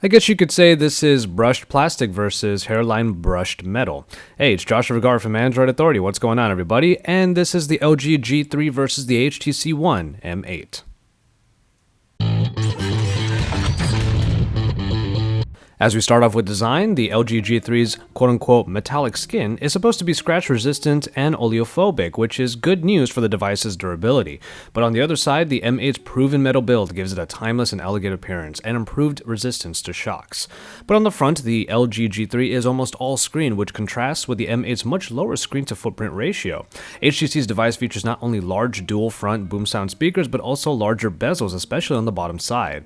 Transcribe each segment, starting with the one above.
I guess you could say this is brushed plastic versus hairline brushed metal. Hey, it's Josh Vergara from Android Authority. What's going on, everybody? And this is the LG G3 versus the HTC One M8. As we start off with design, the LG G3's quote-unquote metallic skin is supposed to be scratch-resistant and oleophobic, which is good news for the device's durability. But on the other side, the M8's proven metal build gives it a timeless and elegant appearance and improved resistance to shocks. But on the front, the LG G3 is almost all screen, which contrasts with the M8's much lower screen-to-footprint ratio. HTC's device features not only large dual-front boom sound speakers, but also larger bezels, especially on the bottom side.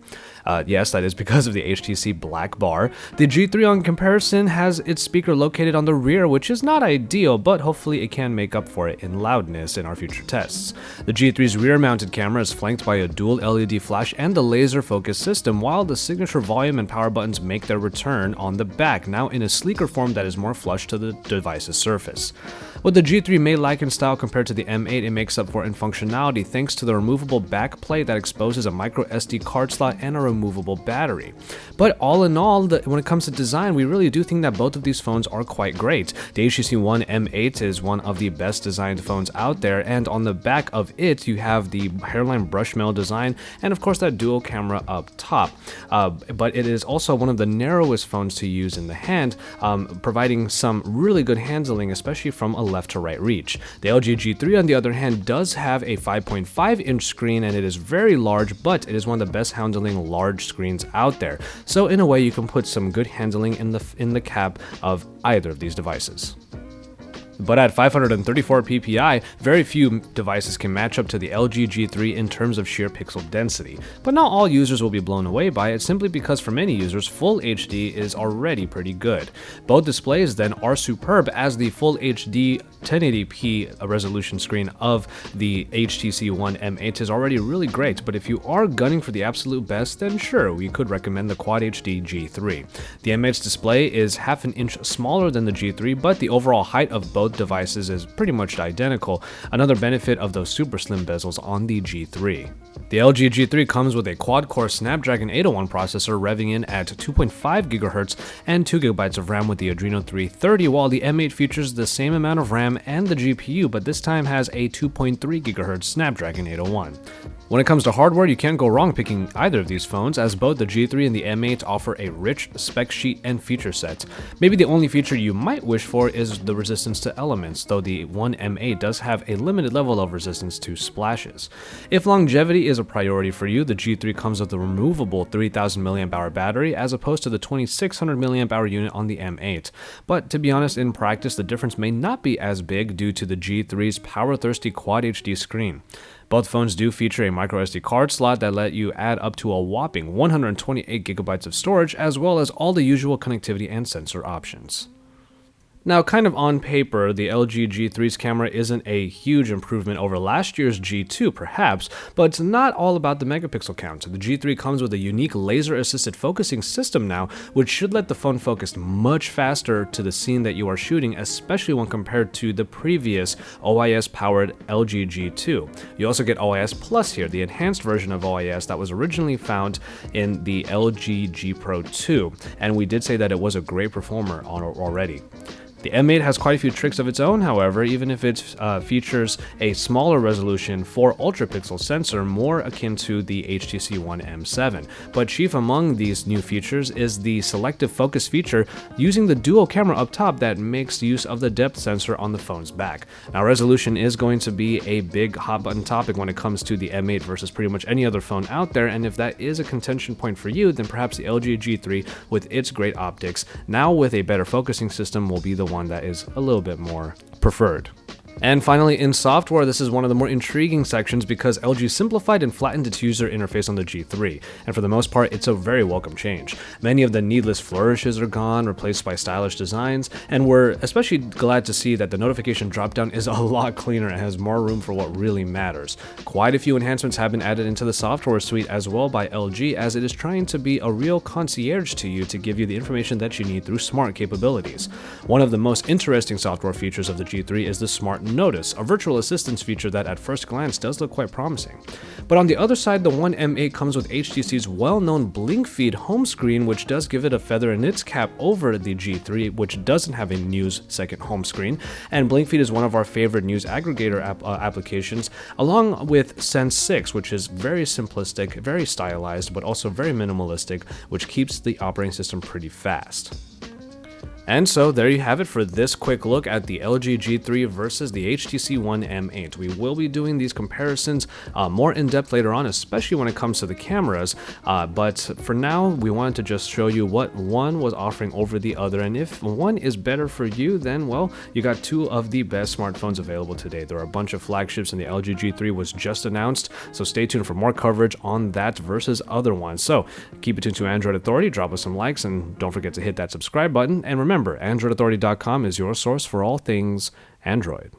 Yes, that is because of the HTC black bar. The G3 on comparison has its speaker located on the rear, which is not ideal, but hopefully it can make up for it in loudness in our future tests. The G3's rear-mounted camera is flanked by a dual LED flash and the laser focus system, while the signature volume and power buttons make their return on the back, now in a sleeker form that is more flush to the device's surface. What the G3 may lack in style compared to the M8, it makes up for in functionality thanks to the removable back plate that exposes a micro SD card slot and a removable battery. But all in all, when it comes to design, we really do think that both of these phones are quite great. The HTC One M8 is one of the best designed phones out there, and on the back of it, you have the hairline brush metal design and of course that dual camera up top. But it is also one of the narrowest phones to use in the hand, providing some really good handling, especially from a left to right reach. The LG G3 on the other hand does have a 5.5-inch screen and it is very large, but it is one of the best handling large screens out there. So in a way you can put some good handling in the cap of either of these devices. But at 534 ppi, very few devices can match up to the LG G3 in terms of sheer pixel density. But not all users will be blown away by it, simply because for many users, Full HD is already pretty good. Both displays then are superb, as the Full HD 1080p resolution screen of the HTC One M8 is already really great, but if you are gunning for the absolute best, then sure, we could recommend the Quad HD G3. The M8's display is half an inch smaller than the G3, but the overall height of both devices is pretty much identical, another benefit of those super slim bezels on the G3. The LG G3 comes with a quad-core Snapdragon 801 processor revving in at 2.5 GHz and 2 GB of RAM with the Adreno 330, while the M8 features the same amount of RAM and the GPU, but this time has a 2.3 GHz Snapdragon 801. When it comes to hardware, you can't go wrong picking either of these phones, as both the G3 and the M8 offer a rich spec sheet and feature set. Maybe the only feature you might wish for is the resistance to elements, though the One M8 does have a limited level of resistance to splashes. If longevity is a priority for you, the G3 comes with a removable 3000 mAh battery as opposed to the 2600 mAh unit on the M8. But to be honest, in practice, the difference may not be as big due to the G3's power-thirsty Quad HD screen. Both phones do feature a microSD card slot that let you add up to a whopping 128 GB of storage, as well as all the usual connectivity and sensor options. Now, kind of on paper, the LG G3's camera isn't a huge improvement over last year's G2, perhaps, but it's not all about the megapixel count. The G3 comes with a unique laser-assisted focusing system now, which should let the phone focus much faster to the scene that you are shooting, especially when compared to the previous OIS-powered LG G2. You also get OIS Plus here, the enhanced version of OIS that was originally found in the LG G Pro 2, and we did say that it was a great performer already. The M8 has quite a few tricks of its own, however, even if it features a smaller resolution 4 ultra-pixel sensor more akin to the HTC One M7. But chief among these new features is the Selective Focus feature using the dual camera up top that makes use of the depth sensor on the phone's back. Now, resolution is going to be a big hot-button topic when it comes to the M8 versus pretty much any other phone out there, and if that is a contention point for you, then perhaps the LG G3 with its great optics, now with a better focusing system, will be the one that is a little bit more preferred. And finally, in software, this is one of the more intriguing sections because LG simplified and flattened its user interface on the G3, and for the most part, it's a very welcome change. Many of the needless flourishes are gone, replaced by stylish designs, and we're especially glad to see that the notification dropdown is a lot cleaner and has more room for what really matters. Quite a few enhancements have been added into the software suite as well by LG, as it is trying to be a real concierge to you to give you the information that you need through smart capabilities. One of the most interesting software features of the G3 is the Smart notice, a virtual assistance feature that at first glance does look quite promising. But on the other side, the One M8 comes with HTC's well-known blink feed home screen, which does give it a feather in its cap over the G3, which doesn't have a news second home screen. And blink feed is one of our favorite news aggregator applications, along with Sense 6, which is very simplistic, very stylized, but also very minimalistic, which keeps the operating system pretty fast. And so there you have it for this quick look at the LG G3 versus the HTC One M8. We will be doing these comparisons more in depth later on, especially when it comes to the cameras, but for now we wanted to just show you what one was offering over the other, and if one is better for you, then well, you got two of the best smartphones available today. There are a bunch of flagships and the LG G3 was just announced, so stay tuned for more coverage on that versus other ones. So keep it tuned to Android Authority, drop us some likes, and don't forget to hit that subscribe button, and remember, AndroidAuthority.com is your source for all things Android.